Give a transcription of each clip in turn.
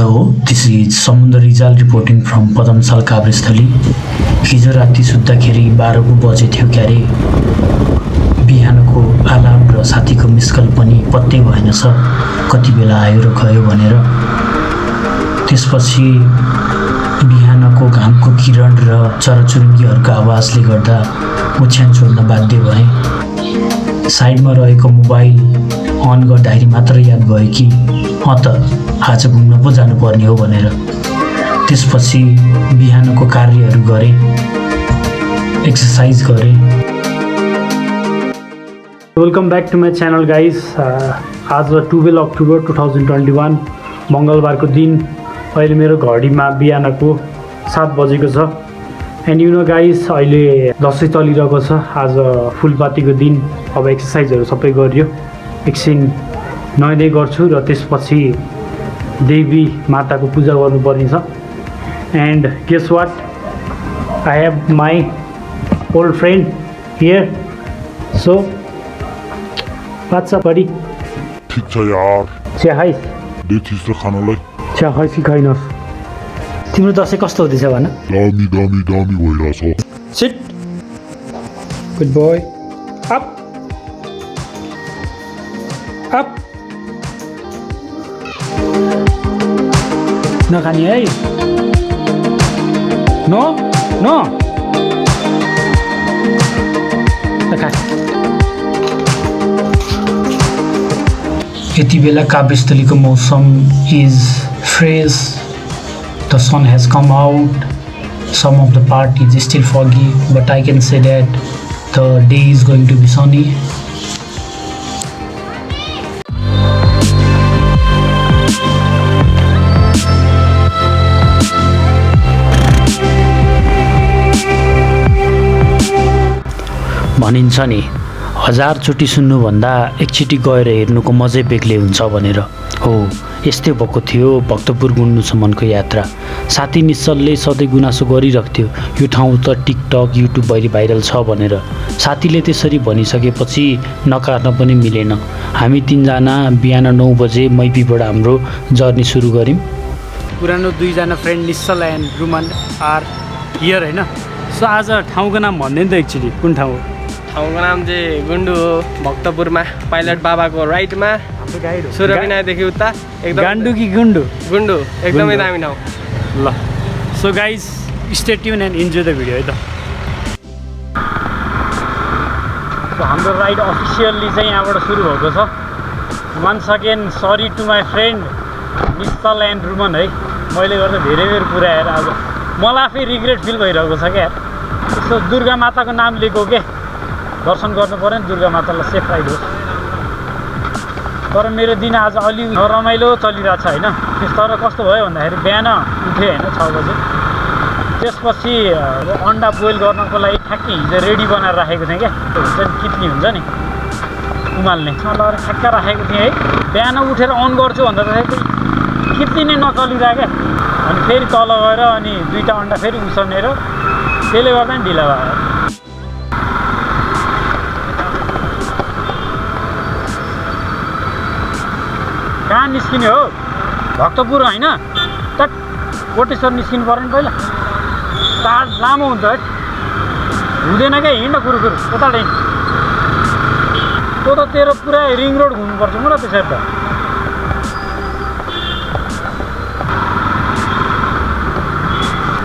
Hello, this is Samundra Rijal reporting from पदमसाल Kabhresthali. हिजो राति सुत्दाखेरि 12 बजे थियो क्यारे। बिहानको अलार्म र साथीको मिसकल पनि पत्तै भएन छ, कति बेला आयो र गयो भनेर। त्यसपछि बिहानको घामको किरण र चराचुरुङ्गीहरूको आवाजले गर्दा ओछ्यान छोड्न बाध्य भएँ। साइडमा रहेको मोबाइल अन गर्दाखेरि मात्र याद भयो कि त आज घुम्न पो जानुपर्ने हो भनेर। त्यसपछि बिहानको कार्यहरू गरेँ, एक्सर्साइज गरेँ। Welcome back to my channel guys. आज 12 अक्टोबर 2021 मङ्गलबारको दिन। अहिले मेरो घडीमा बिहानको 7 बजेको छ। एन्ड यु नो गाइज, अहिले दसैँ चलिरहेको छ। आज फुलपातीको दिन। अब एक्सर्साइजहरू सबै गरियो, एकछिन नुहाइदै गर्छु र त्यसपछि देवी माताको पूजा गर्नुपर्ने छ। And guess what, I have my old friend here. So what's up buddy? ठीक छ यार। चिया खाइस? देख्छिस र खानलाई? चिया खाइस कि खाइनस्? तिम्रो दसैँ कस्तो हुँदैछ भन? दामी दामी दामी भइरहेछ। Sit. Good boy. Up up. नखाने है? नो नो खा। यति बेला काभ्रेस्थलीको मौसम is fresh. The sun has come out. Some of the part is still foggy, but I can say that the day is going to be sunny. भनिन्छ नि, 1000 चोटि सुन्नुभन्दा एकचोटि गएर हेर्नुको मजै बेग्लै हुन्छ भनेर। हो, यस्तै भएको थियो भक्तपुर गुन्डुसम्मको यात्रा। साथी निश्चलले सधैँ गुनासो गरिरह्थ्यो, यो ठाउँ त टिकटक युट्युब भरि भाइरल छ भनेर। साथीले त्यसरी भनिसकेपछि नकार्न पनि मिलेन। हामी 3 जना बिहान 9 बजे मैपीबाट हाम्रो जर्नी सुरु गऱ्यौँ। पुरानो 2 जना friend Nischal and Ruman are here होइन। सो आज ठाउँको नाम भन्दैन त एक्चुअली कुन ठाउँ हो? ठाउँको नाम चाहिँ गुन्डु हो, भक्तपुरमा पाइलट बाबाको राइटमा, सूर्यविनायदेखि उता। एकदम गान्डु कि गुन्डु? गुन्डु, एकदमै दामी ठाउँ। ल, so guys stay tune and enjoy the video है त। सो हाम्रो राइड अफिसियल्ली चाहिँ यहाँबाट सुरु भएको छ। Once again sorry to my friend Nischal and Ruman है, मैले गर्दा धेरै बेर पुऱ्याएर आज मलाई आफै रिग्रेट फिल भइरहेको छ क्या। यसो दुर्गा माताको नाम लिएको के, दर्शन गर्नु पऱ्यो नि दुर्गा मातालाई, सेफ राइड होस्। तर मेरो दिन आज अलि नरमाइलो चलिरहेको छ होइन। तर कस्तो भयो भन्दाखेरि बिहान उठेँ होइन 6 बजे। त्यसपछि अन्डा बोइल गर्नको लागि ठ्याक्कै हिजो रेडी बनाएर राखेको थिएँ क्या। हुन्छ नि, कित्ली हुन्छ नि उमाल्ने, लगेर ठ्याक्क राखेको थिएँ है। बिहान उठेर अन गर्छु भन्दा त कित्ली नै नचलिरहेको क्या। अनि फेरि तल गएर अनि 2टा अन्डा फेरि उसानेर, त्यसले गर्दा नि ढिला भयो। कहाँ निस्किने हो? भक्तपुर होइन त, कोटेश्वर निस्किनु पऱ्यो नि पहिला। टाढ लामो हुन्छ है, हुँदैन क्या। हिँड कुरुकुरु उता हिँड। त्यो त तेरो पुरा रिङ रोड घुम्नुपर्छ म र त्यसरी त।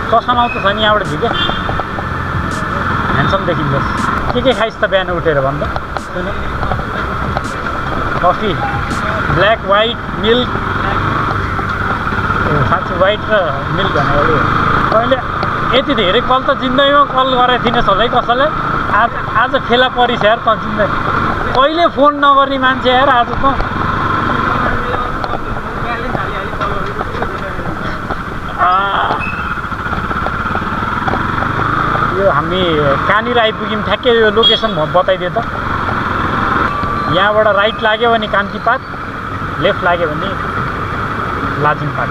चस्मा आउँछ नि यहाँबाट झिक्यो, ह्यान्डसम देखिन्छ। के खाइस् त बिहान उठेर भन्दा? Coffee, black, white, milk. साँच्चै वाइट र मिल्क भनेको तैँले यति धेरै कल त जिन्दगीमा कल गरेको थिइनस् होला है कसैले। आज फेला परिस् यार त जिन्दगी। कहिले फोन नगर्ने मान्छे यार आज त। यो हामी कहाँनिर आइपुग्यौँ ठ्याक्कै यो लोकेसन बताइदियो त। यहाँबाट राइट लाग्यो भने कान्तिपात, लेफ्ट लाग्यो भने लाजिमपाट।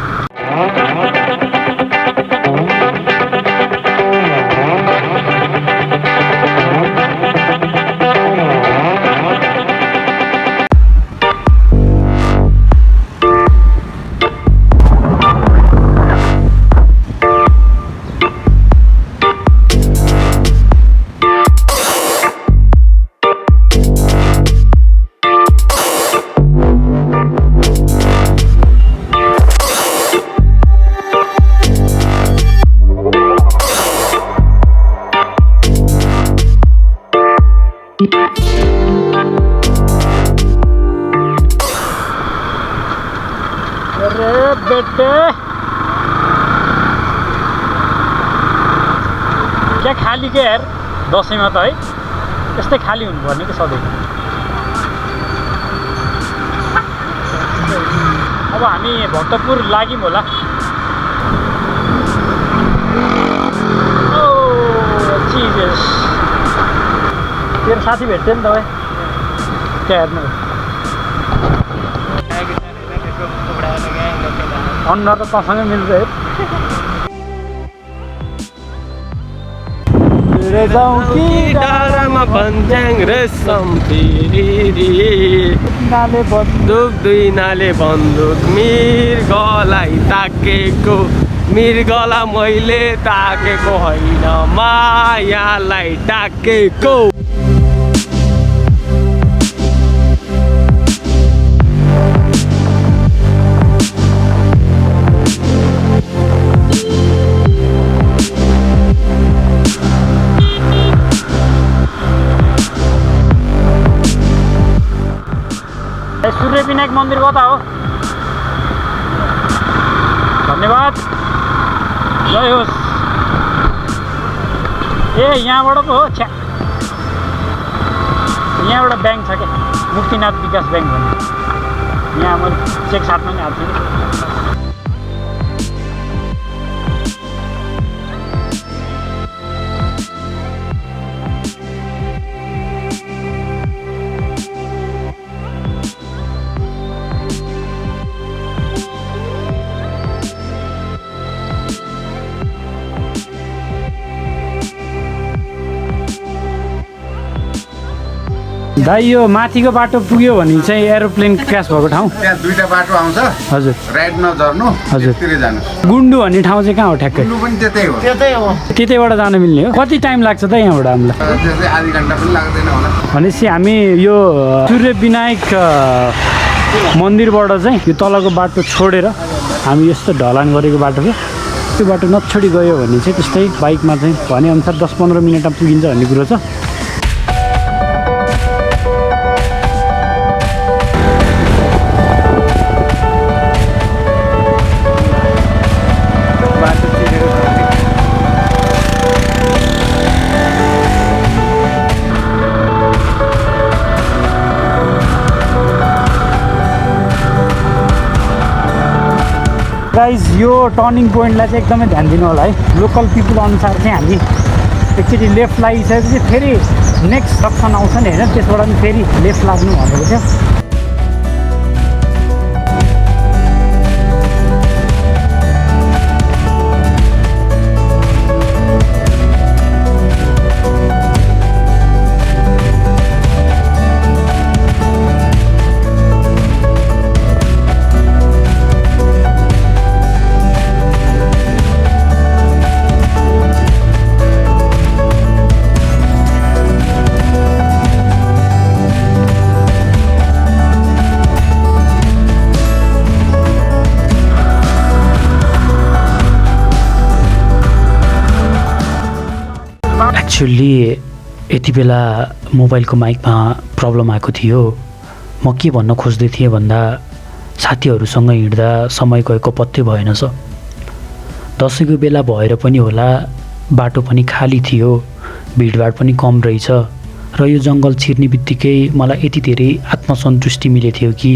अरे बेटे क्या खाली के यार दसैँमा त है यस्तै खाली हुनुपर्ने कि सधैँ अब हामी भक्तपुर लाग्यौँ होला चिजेस तेरो साथी भेट्थ्यो नि तपाईँ त्यहाँ हेर्नु अनुहार त तसँगै मिल्छ है जाउँ कि डाँडामा पन्ज्याङ रेशम फेरि नाले बन्दुक दुई नाले बन्दुक मृगलाई ताकेको मृगलाई मैले ताकेको होइन मायालाई ताकेको सूर्य विनायक मन्दिर कता हो धन्यवाद जय होस् ए यहाँबाट पो हो छ्या यहाँबाट ब्याङ्क छ क्या मुक्तिनाथ विकास ब्याङ्क भन्ने यहाँ मैले चेक साथमा नि हाल्छु दाइ यो माथिको बाटो पुग्यो भने चाहिँ एरोप्लेन क्रास भएको ठाउँ त्यहाँ दुईटा बाटो आउँछ हजुर राइट नझर्नु हजुर त्यसतिर जानु गुन्डु भन्ने ठाउँ चाहिँ कहाँ हो ठ्याक्कै गुन्डु पनि त्यतै हो त्यतैबाट जान मिल्ने हो कति टाइम लाग्छ त यहाँबाट हामीलाई त्यसै आधी घन्टा पनि लाग्दैन होला भनेपछि हामी यो सूर्य विनायक मन्दिरबाट चाहिँ यो तलको बाटो छोडेर हामी यस्तो ढलान गरेको बाटो छ त्यो बाटो नछोडी गयो भने चाहिँ त्यस्तै बाइकमा चाहिँ भनेअनुसार 10-15 मिनटमा पुगिन्छ भन्ने कुरो छ गाइज यो टर्निङ पोइन्टलाई चाहिँ एकदमै ध्यान दिनु होला है लोकल पिपुल अनुसार चाहिँ हामी एकचोटि लेफ्ट लागिसकेपछि फेरि नेक्स्ट जक्सन आउँछ नि होइन त्यसबाट पनि फेरि लेफ्ट लाग्नु भनेको थियो एक्चुअली यति बेला मोबाइलको माइकमा प्रब्लम आएको थियो म के भन्न खोज्दै थिएँ भन्दा साथीहरूसँग हिँड्दा समय गएको पत्तै भएन छ दसैँको बेला भएर पनि होला बाटो पनि खाली थियो भिडभाड पनि कम रहेछ र यो जङ्गल छिर्ने बित्तिकै मलाई यति धेरै आत्मसन्तुष्टि मिलेको थियो कि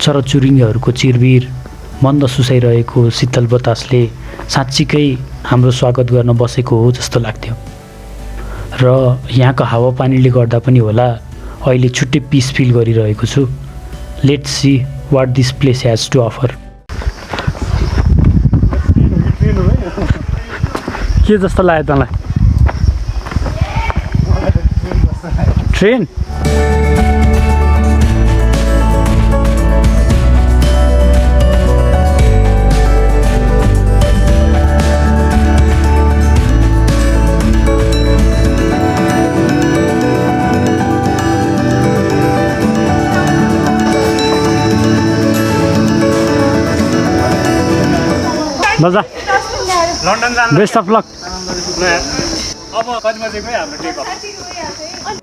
चराचुरुङ्गीहरूको चिरबिर मन्द सुसाइरहेको शीतल बतासले साँच्चीकै हाम्रो स्वागत गर्न बसेको हो जस्तो लाग्थ्यो र यहाँको हावापानीले गर्दा पनि होला अहिले छुट्टै पिस फिल गरिरहेको छु let's see what this place has to offer के जस्तो लाग्यो तँलाई ट्रेन मजा लन्डन जान बेस्ट अफ लक अब कति बजेको हाम्रो टेक अफ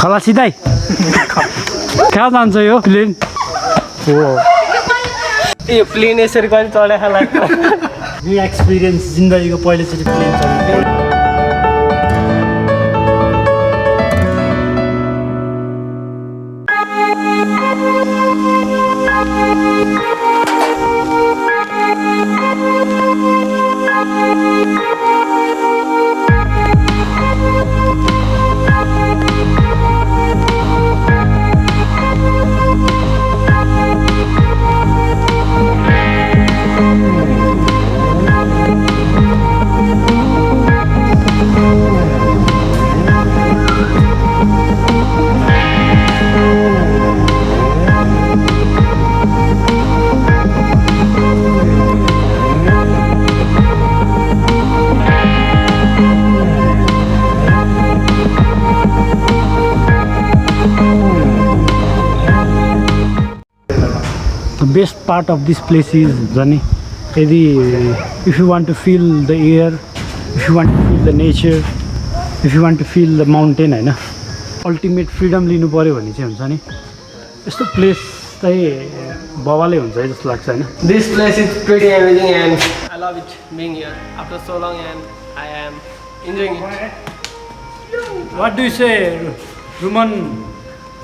खलासिदाई कहाँ जान्छ यो प्लेन हो यो प्लेन यसरी कहिले चढे खाला यो एक्सपिरियन्स जिन्दगीको पहिलोचोटि प्लेन चढेको best part of this place is जाने यदि if you want to feel the air if you want to feel the nature if you want to feel the mountain होइन अल्टिमेट फ्रिडम लिनु पऱ्यो भने चाहिँ हुन्छ नि यस्तो प्लेस चाहिँ बवालै हुन्छ है जस्तो लाग्छ होइन This place is pretty amazing and I love it being here after so long and I am enjoying it. What do say Ruman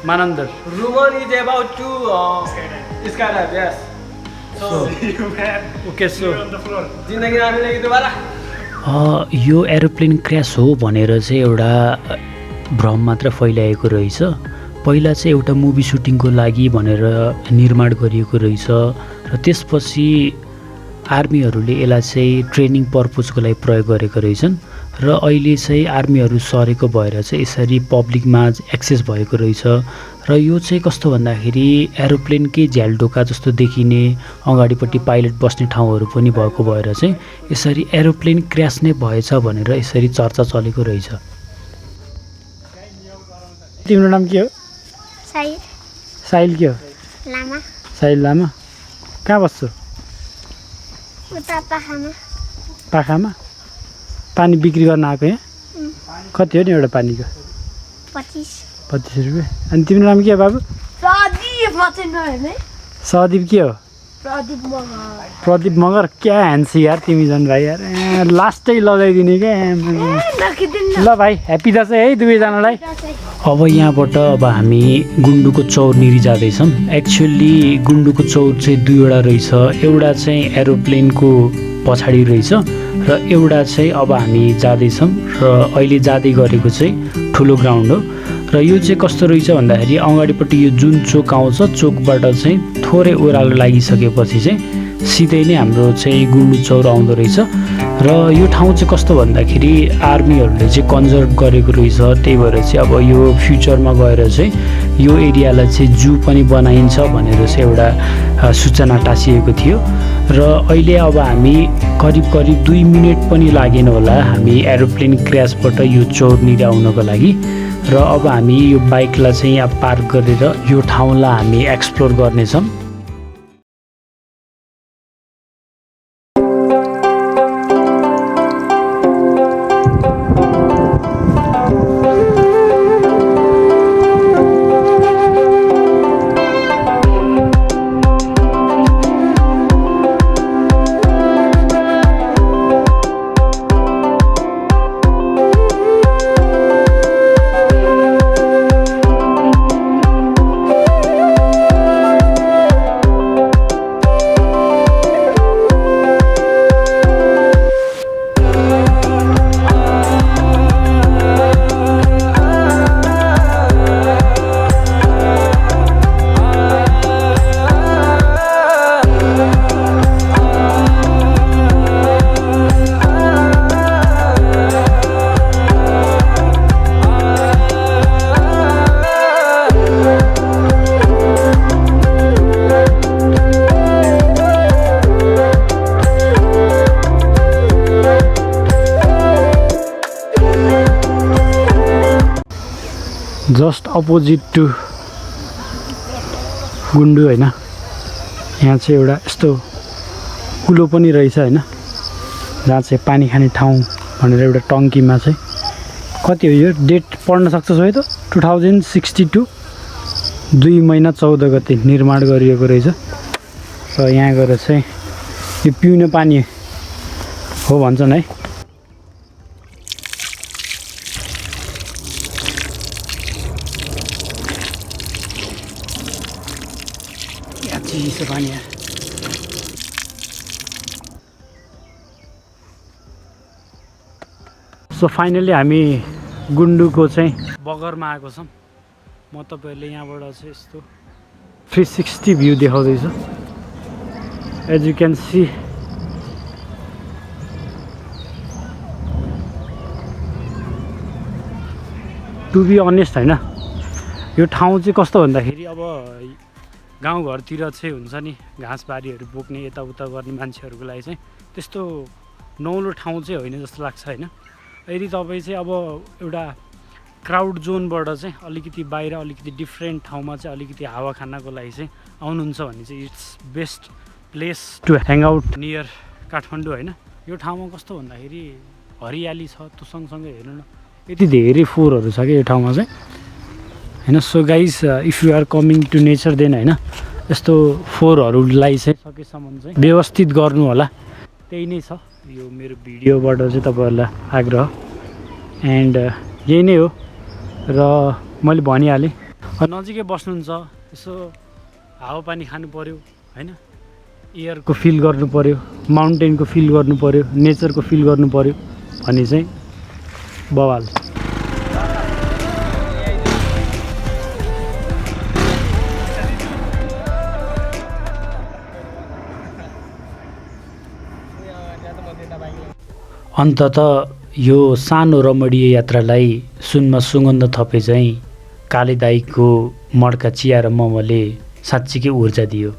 Manandhar Ruman is about to skydive, yes. So okay so जिन्दगी हामीले दोबारा यो aeroplane crash हो भनेर चाहिँ एउटा भ्रम मात्र फैलाएको रहेछ पहिला चाहिँ एउटा मुभी सुटिङको लागि भनेर निर्माण गरिएको रहेछ र त्यसपछि आर्मीहरूले यसलाई चाहिँ ट्रेनिङ पर्पजको लागि प्रयोग गरेको रहेछन् र अहिले चाहिँ आर्मीहरू सरेको भएर चाहिँ यसरी पब्लिकमा एक्सेस भएको रहेछ र यो चाहिँ कस्तो भन्दाखेरि एरोप्लेनकै झ्यालडोका जस्तो देखिने अगाडिपट्टि पाइलट बस्ने ठाउँहरू पनि भएको भएर चाहिँ यसरी एरोप्लेन क्र्यास नै भएछ भनेर यसरी चर्चा चलेको रहेछ तिम्रो नाम के हो साहिल साहिल के हो लामा साहिल लामा कहाँ बस्छौ उता पाखामा पाखामा पानी बिक्री गर्न आएको यहाँ कति हो नि एउटा पानीको 25 रुपियाँ अनि तिम्रो नाम के हो बाबु सहदीप के हो प्रदीप मगर क्या ह्यान्सी यार तिमी झन् भाइ यार लास्टै लगाइदिने क्या ल भाइ ह्याप्पी दसैँ है दुवैजनालाई अब यहाँबाट अब हामी गुन्डुको चौरनिर जाँदैछौँ एक्चुअली गुन्डुको चौर चाहिँ दुईवटा रहेछ एउटा चाहिँ एरोप्लेनको पछाडि रहेछ र एउटा चाहिँ अब हामी जाँदैछौँ र अहिले जाँदै गरेको चाहिँ ठुलो ग्राउन्ड हो र यो चाहिँ कस्तो रहेछ भन्दाखेरि अगाडिपट्टि यो जुन चोक आउँछ चोकबाट चाहिँ थोरै ओह्रालो लागिसकेपछि चाहिँ सिधै नै हाम्रो चाहिँ गुन्डु चौर आउँदो रहेछ र यो ठाउँ चाहिँ कस्तो भन्दाखेरि आर्मीहरूले चाहिँ कन्जर्भ गरेको रहेछ त्यही भएर चाहिँ अब यो फ्युचरमा गएर चाहिँ यो एरियालाई चाहिँ जू पनि बनाइन्छ भनेर चाहिँ एउटा सूचना टाँसिएको थियो र अहिले अब हामी करिब 2 मिनट पनि लागेन होला हामी एरोप्लेन क्र्यासबाट यो चौरनिर आउनको लागि र अब हामी यो बाइकलाई चाहिँ यहाँ पार्क गरेर यो ठाउँलाई हामी एक्सप्लोर गर्नेछौँ जस्ट अपोजिट टु गुन्डु होइन यहाँ चाहिँ एउटा यस्तो कुलो पनि रहेछ होइन जहाँ चाहिँ पानी खाने ठाउँ भनेर एउटा टङ्कीमा चाहिँ कति हो यो डेट पढ्न सक्छस् है त 2062 2 महिना 14 गते निर्माण गरिएको रहेछ। र यहाँ गएर चाहिँ यो पिउने पानी हो भन्छन् है। यहाँ चिसो पानी यहाँ। सो फाइनली हामी गुन्डुको चाहिँ बगरमा आएको छौँ। म तपाईँहरूले यहाँबाट चाहिँ यस्तो 360 भ्यू देखाउँदैछु। As you can see to be honest होइन, यो ठाउँ चाहिँ कस्तो भन्दाखेरि अब गाउँघरतिर चाहिँ हुन्छ नि घाँसबारीहरू बोक्ने यताउता गर्ने मान्छेहरूको लागि चाहिँ त्यस्तो नौलो ठाउँ चाहिँ होइन जस्तो लाग्छ होइन। यदि तपाईँ चाहिँ अब एउटा क्राउड जोनबाट चाहिँ अलिकति बाहिर अलिकति डिफ्रेन्ट ठाउँमा चाहिँ अलिकति हावा खानको लागि चाहिँ आउनुहुन्छ भने चाहिँ it's best place to hang out near Kathmandu होइन। यो ठाउँमा कस्तो भन्दाखेरि हरियाली छ, त्यो सँगसँगै हेर्नु न यति धेरै फोहोरहरू छ कि यो ठाउँमा चाहिँ होइन। So guys if you are coming to nature then होइन यस्तो फोहोरहरूलाई चाहिँ सकेसम्म चाहिँ व्यवस्थित गर्नु होला। त्यही नै छ यो मेरो भिडियोबाट चाहिँ तपाईँहरूलाई आग्रह। एन्ड यही नै हो र मैले भनिहालेँ नजिकै बस्नुहुन्छ यसो हावापानी खानु पऱ्यो होइन, एयरको फिल गर्नु पऱ्यो, माउन्टेनको फिल गर्नु पऱ्यो, नेचरको फिल गर्नु पऱ्यो भने चाहिँ बवाल। अन्ततः यो सानो रमणीय यात्रालाई सुनमा सुगन्ध थपे चाहिँ काले दाईको मड्का चिया र मोमोले साँच्चीकै ऊर्जा दियो।